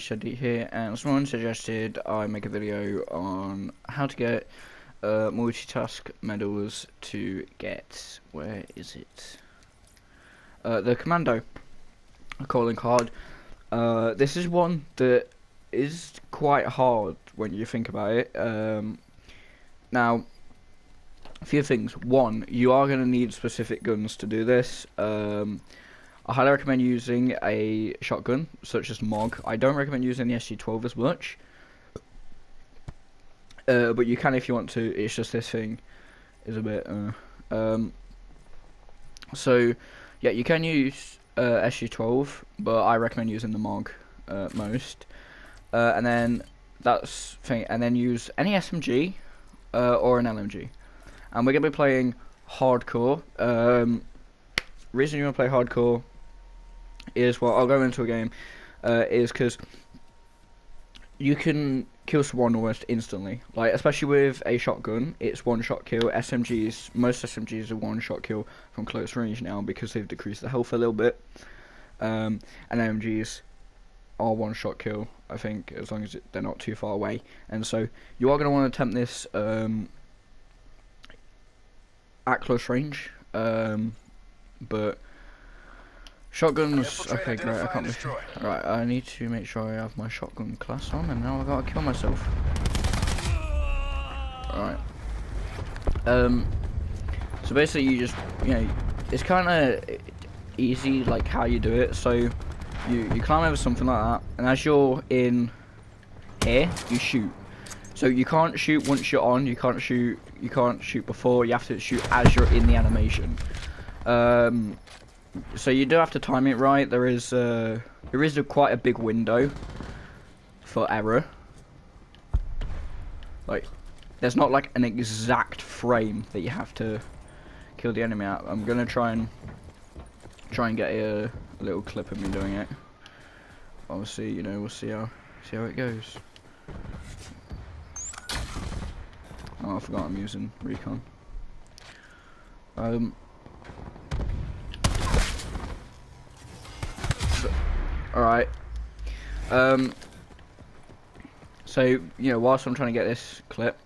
Shadi here, and someone suggested I make a video on how to get multitask medals to get, where is it? The commando calling card. This is one that is quite hard when you think about it. Now, a few things. One, you are going to need specific guns to do this. I highly recommend using a shotgun, such as MOG. I don't recommend using the SG-12 as much. But you can if you want to. It's just this thing is a bit... So, yeah, you can use SG-12, but I recommend using the MOG most. And then that's thing. And then use any SMG or an LMG. And we're going to be playing hardcore. Reason you want to play hardcore is, well, I'll go into a game, is because you can kill someone almost instantly. Like, especially with a shotgun, it's one-shot kill. Most SMGs are one-shot kill from close range now because they've decreased the health a little bit. And LMGs are one-shot kill, I think, as long as they're not too far away. And so, you are going to want to attempt this at close range, but shotguns, okay, great, I can't be. Right, I need to make sure I have my shotgun class on, and now I gotta kill myself. Alright. So basically you just, it's kinda easy, like, how you do it. So, you climb over something like that, and as you're in here, you shoot. So you can't shoot once you're on, you can't shoot before, you have to shoot as you're in the animation. So you do have to time it right. There is quite a big window for error. Like, there's not like an exact frame that you have to kill the enemy at. I'm gonna try and get a little clip of me doing it. Obviously, we'll see how it goes. Oh, I forgot I'm using recon. Alright. So, whilst I'm trying to get this clip,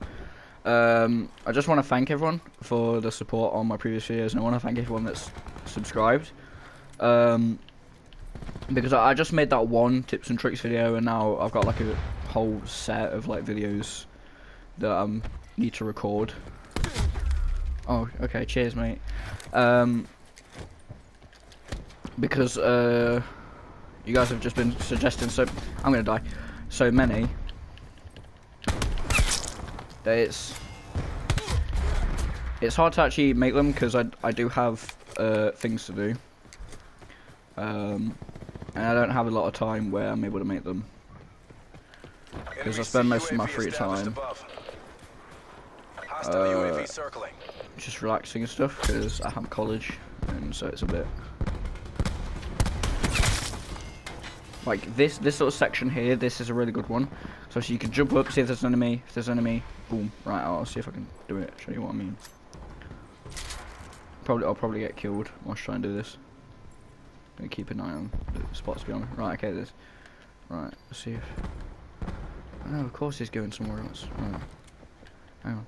I just want to thank everyone for the support on my previous videos, and I want to thank everyone that's subscribed. Because I just made that one tips and tricks video, and now I've got like a whole set of like videos that I need to record. Oh, okay, cheers, mate. Because you guys have just been suggesting, so I'm gonna die, so many that it's hard to actually make them because I do have things to do, and I don't have a lot of time where I'm able to make them because I spend most of my free time just relaxing and stuff because I have college, and so it's a bit like this sort of section here. This is a really good one, so you can jump up, see if there's an enemy. If there's an enemy, boom, right, I'll see if I can do it, show you what I mean. I'll probably get killed whilst trying to do this. Gonna keep an eye on the spots beyond. Right, okay, this. Right, let's see if... Oh no, of course he's going somewhere else. Right. Hang on.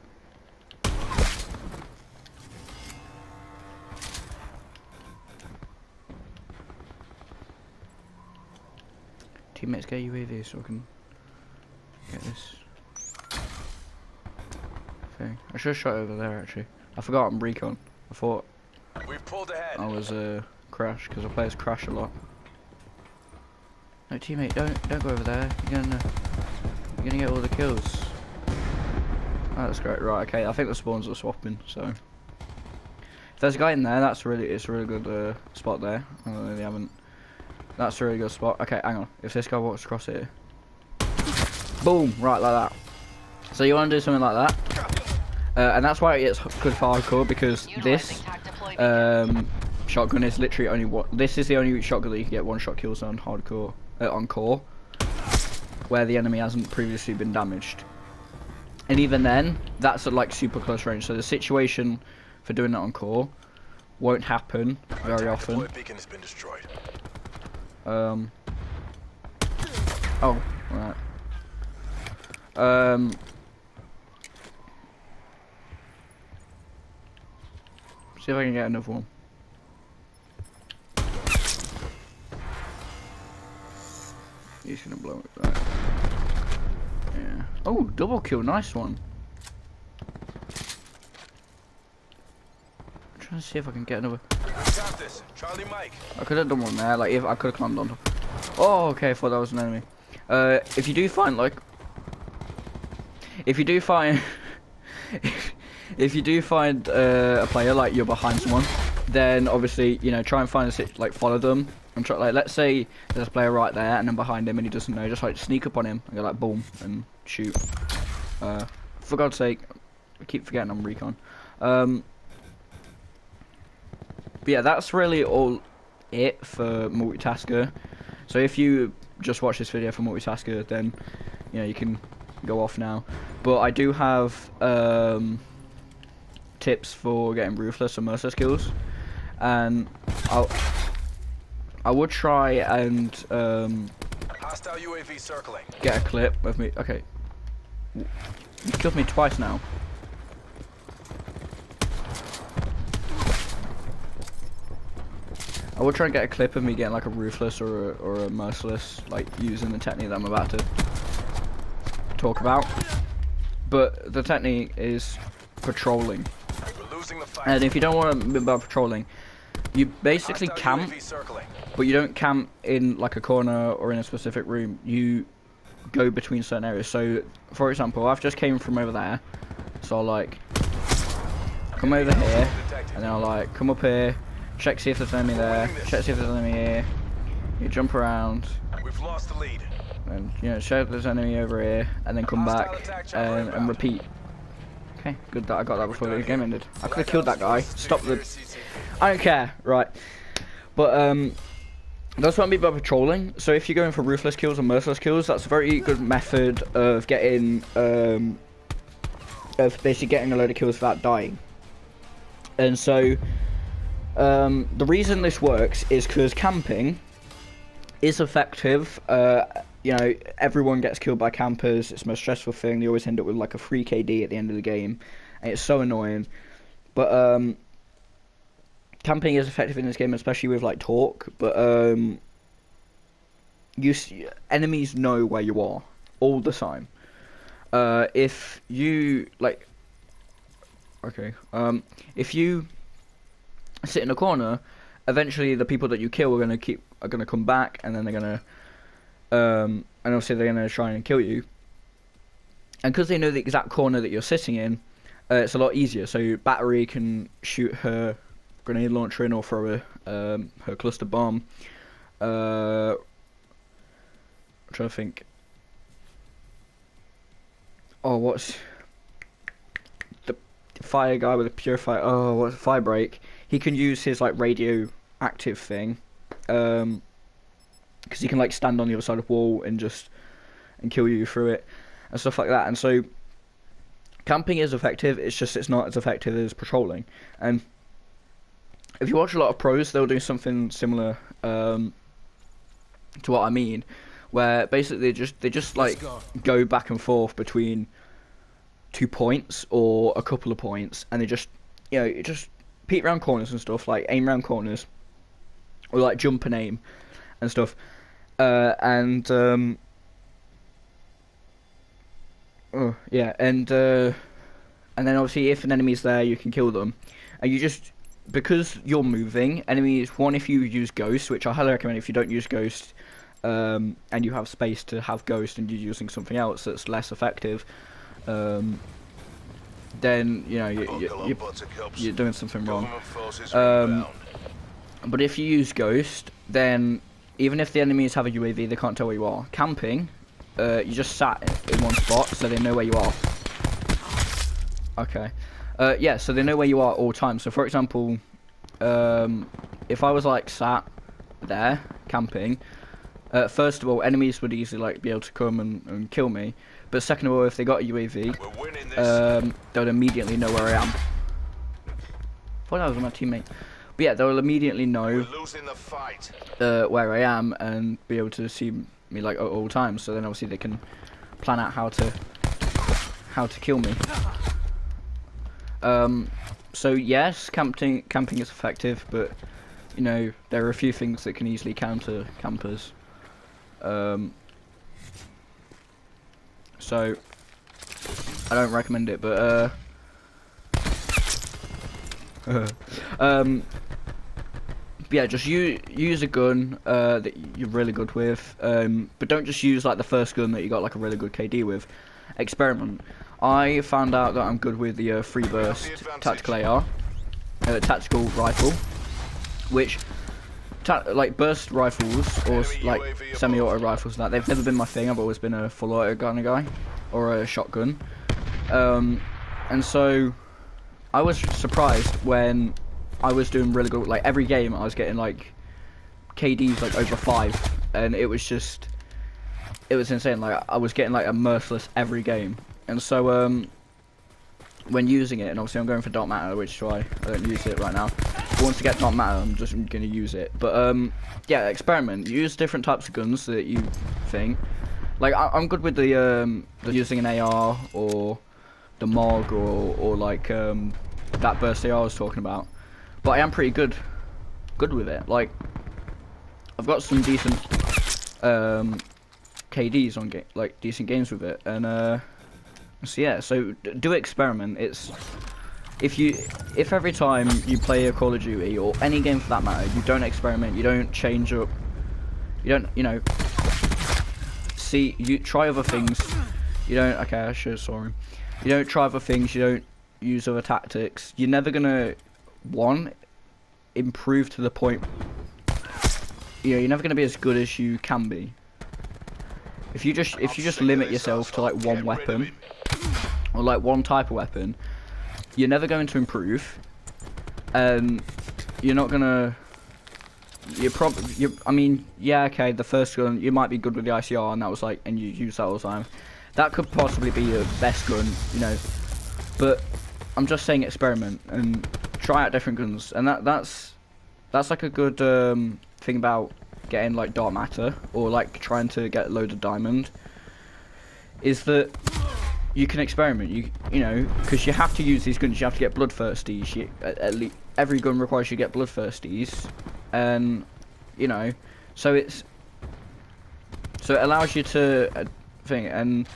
Teammates, get UAV so I can get this thing. I should have shot over there actually. I forgot I'm recon. I thought I was crash because I play as crash a lot. No, teammate, don't go over there. You're gonna get all the kills. Oh, that's great. Right, okay. I think the spawns are swapping. So if there's a guy in there, it's a really good spot there. I don't know, they haven't. That's a really good spot. Okay, hang on. If this guy walks across here, boom, right like that. So you want to do something like that, and that's why it's good for hardcore, because this shotgun is literally only one. This is the only shotgun that you can get one-shot kills on hardcore, on core, where the enemy hasn't previously been damaged. And even then, that's at like super close range. So the situation for doing that on core won't happen very often. Oh, right. See if I can get another one. He's gonna blow it, right? Yeah. Oh, double kill, nice one. I'm trying to see if I can get another. Got this. Charlie Mike. I could have done one there, like if I could have climbed on top. Oh, okay, I thought that was an enemy. If you do find like, if you do find, if you do find a player like you're behind someone, then obviously try and find a like follow them and try, like let's say there's a player right there and then behind him and he doesn't know, just like sneak up on him and go like boom and shoot. For God's sake, I keep forgetting I'm recon. But yeah, that's really all it for Multitasker. So if you just watch this video for Multitasker, then you can go off now. But I do have tips for getting Ruthless and Merciless kills, and I would try and hostile UAV circling. Get a clip of me. Okay, you killed me twice now. I would try and get a clip of me getting like a Ruthless or a Merciless, like using the technique that I'm about to talk about. But the technique is patrolling. And if you don't want to be about patrolling, you basically camp, but you don't camp in like a corner or in a specific room. You go between certain areas. So, for example, I've just came from over there, so I'll like come over here, and then I'll like come up here, check see if there's an enemy there, check see if there's an enemy here. You jump around. We've lost the lead. And check if there's an enemy over here, and then come back and repeat. Okay, good that I got that before the game ended. I could have killed that guy. Stop the. I don't care, right? But that's what I mean by patrolling. So if you're going for Ruthless kills or Merciless kills, that's a very good method of getting of basically getting a load of kills without dying. And so the reason this works is because camping is effective. Everyone gets killed by campers. It's the most stressful thing. They always end up with like a 3 KD at the end of the game, and it's so annoying. But camping is effective in this game, especially with like talk. But enemies know where you are all the time. If you like, okay, if you sit in a corner, eventually the people that you kill are gonna come back, and then they're gonna. And obviously they're going to try and kill you. And because they know the exact corner that you're sitting in, it's a lot easier. So Battery can shoot her grenade launcher in or throw her cluster bomb. I'm trying to think. Oh, what's the fire guy with a purifier? Oh, what's fire break? He can use his like radioactive thing. Because he can like stand on the other side of the wall and kill you through it and stuff like that. And so camping is effective, it's not as effective as patrolling. And if you watch a lot of pros, they'll do something similar to what I mean, where basically they just like go back and forth between 2 points or a couple of points, and they just just peek around corners and stuff, like aim around corners or like jump and aim and stuff, and then obviously if an enemy's there, you can kill them, and you just, because you're moving, enemies, one, if you use Ghost, which I highly recommend if you don't use Ghost, and you have space to have Ghost and you're using something else that's less effective, then you're doing something wrong. But if you use Ghost, then even if the enemies have a UAV, they can't tell where you are. Camping, you just sat in one spot, so they know where you are. Okay. Yeah, so they know where you are at all times. So for example, if I was like sat there, camping, first of all, enemies would easily like be able to come and kill me. But second of all, if they got a UAV, they would immediately know where I am. I thought that was my teammate. But yeah, they'll immediately know where I am and be able to see me like at all times. So then obviously they can plan out how to kill me. So yes, camping is effective, but you know there are a few things that can easily counter campers. So I don't recommend it, but yeah, just use a gun that you're really good with, but don't just use like the first gun that you got like a really good KD with. Experiment. I found out that I'm good with the free burst tactical AR, tactical rifle, which like burst rifles or like semi-auto rifles like they've never been my thing. I've always been a full auto kind of guy or a shotgun, and so I was surprised when I was doing really good. Like every game I was getting like KDs like over 5, and it was insane. Like I was getting like a merciless every game. And so when using it, and obviously I'm going for dark matter, which is why I don't use it right now. But once I get dark matter, I'm just going to use it. But yeah, experiment. Use different types of guns that you think. Like I'm good with the using an AR or the MOG or like that burst AR I was talking about. But I am pretty good with it. Like I've got some decent KDs on like decent games with it, and so yeah, so do experiment. It's if every time you play a Call of Duty or any game for that matter, you don't experiment, you don't change up, you don't, you know, you try other things, you don't, okay, I should have saw him. You don't try other things, you don't use other tactics, you're never gonna, improve to the point, you know, you're never gonna be as good as you can be. If you just limit yourself to like one weapon, or like one type of weapon, you're never going to improve, and you're not gonna. I mean, yeah, okay, the first gun you might be good with the ICR, and that was like, and you use that all the time. That could possibly be your best gun, you know. But I'm just saying, experiment and try out different guns, and that's like a good thing about getting like dark matter or like trying to get a load of diamond, is that you can experiment. You know, because you have to use these guns. You have to get bloodthirsties. At least every gun requires you to get bloodthirsties, and you know, so it allows you to think, and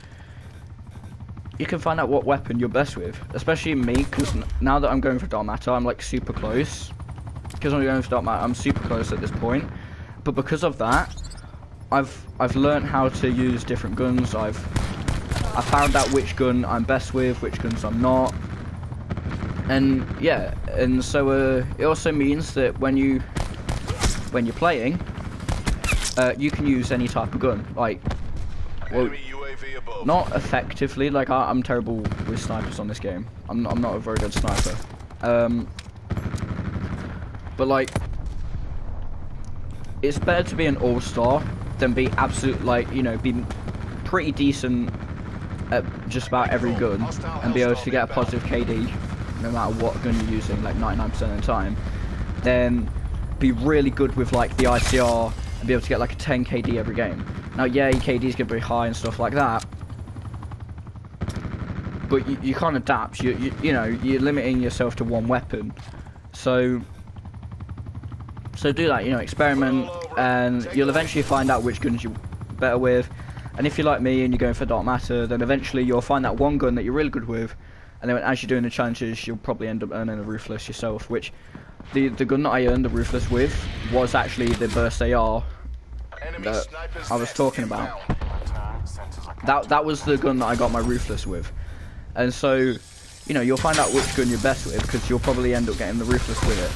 you can find out what weapon you're best with. Especially me, because now that I'm going for dark matter, I'm like super close. Because I'm going for dark matter, I'm super close at this point. But because of that, I've learned how to use different guns. I found out which gun I'm best with, which guns I'm not, and yeah, and so it also means that when you're playing, you can use any type of gun. Like, well, not effectively. Like I'm terrible with snipers on this game. I'm not a very good sniper. But like, it's better to be an all-star than be absolute, like, you know, be pretty decent at just about every gun and be able to get a positive KD no matter what gun you're using, like 99% of the time. Then be really good with like the ICR and be able to get like a 10 KD every game. Now, yeah, your KD's gonna be high and stuff like that, but you can't adapt. You know, you're limiting yourself to one weapon. So do that, you know, experiment, and you'll eventually find out which guns you're better with. And if you're like me and you're going for dark matter, then eventually you'll find that one gun that you're really good with, and then as you're doing the challenges, you'll probably end up earning a Ruthless yourself, which the gun that I earned the Ruthless with was actually the burst AR that I was talking about. That was the gun that I got my Ruthless with. And so, you know, you'll find out which gun you're best with, because you'll probably end up getting the Ruthless with it.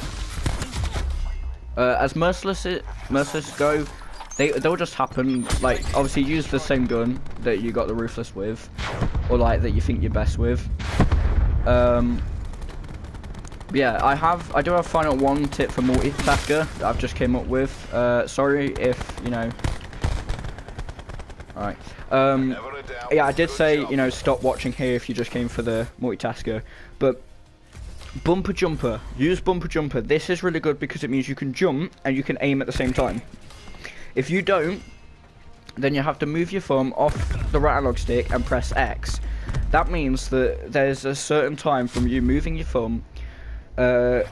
As merciless go, they'll just happen. Like, obviously use the same gun that you got the Ruthless with, or like that you think you're best with. Yeah, I do have final one tip for Multitasker that I've just came up with. Sorry if, you know. Alright. Yeah, I did say, you know, stop watching here if you just came for the Multitasker, but bumper jumper, use bumper jumper. This is really good because it means you can jump and you can aim at the same time. If you don't, then you have to move your thumb off the right analog stick and press X. That means that there's a certain time from you moving your thumb to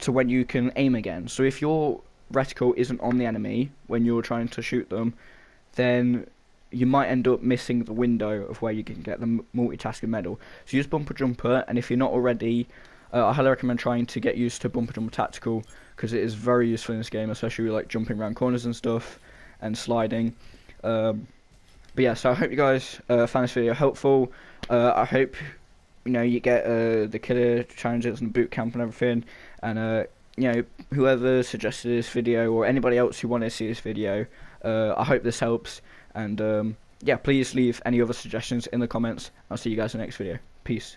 when you can aim again. So if your reticle isn't on the enemy when you're trying to shoot them, then you might end up missing the window of where you can get the multitasking medal. So use bumper jumper, and if you're not already, I highly recommend trying to get used to bumper jumper tactical, because it is very useful in this game, especially like jumping around corners and stuff and sliding. But yeah, so I hope you guys found this video helpful. I hope you get the killer challenges and boot camp and everything, and whoever suggested this video or anybody else who wanted to see this video, I hope this helps. And yeah, please leave any other suggestions in the comments. I'll see you guys in the next video. Peace.